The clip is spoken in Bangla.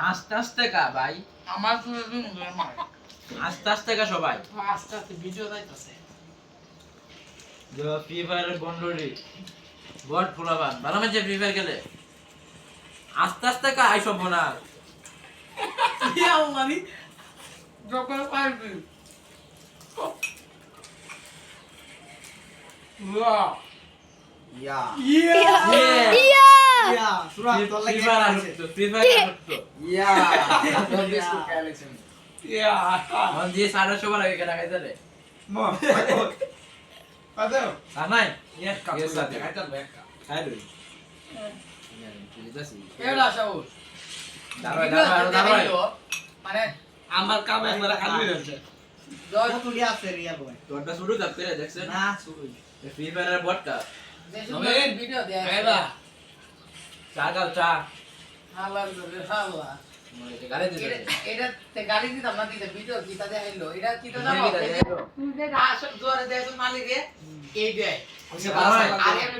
আস্তে আস্তে কা ভাই, আমার তো মার আস্তে আস্তে কা সবাই। আস্তে আস্তে ভিডিও যাইতাছে ফ্রি ফায়ারের বন্ডরি বট ফুলাবান ভালো মাঝে ফ্রি ফায়ার খেলে আস্তে আস্তে কা আই সব না ইয়া মানে যখন পারবি ওয়া ইয়া ইয়া সুরা তোর ফ্রি লাগে ফায়ার ইয়া তোর বিস্কুট খাইলেছেন ইয়া মন দিয়ে সাড়ে সবার আগে কেনা খাইতে রে মো পাদো আর নাই এক কাপ Yes, sir. খাইতা এক কাপ খাই রে বুঝাছি এলা সাউস দাঁড়ায় দাঁড়ায় মানে আমার কাম একবার খালি হয়েছে দশ তুলি আছে রিয়া বয় তোরটা শুরু কাপ করে দেখছেন না শুরু ফ্রি ফায়ারের বটটা ভিডিও দেয় চা গাও চা হালাল রে হালা মানে গাড়ি দিতে এটা তে গাড়ি দিতাম না দিতে ভিডিও কিতা দেখাইলো এটা কিতা না কিতা দেখাইলো? তুই যে রাস জোরে দেয় মালিক রে এই দেয় আচ্ছা, ভালো হয়। আর এমনি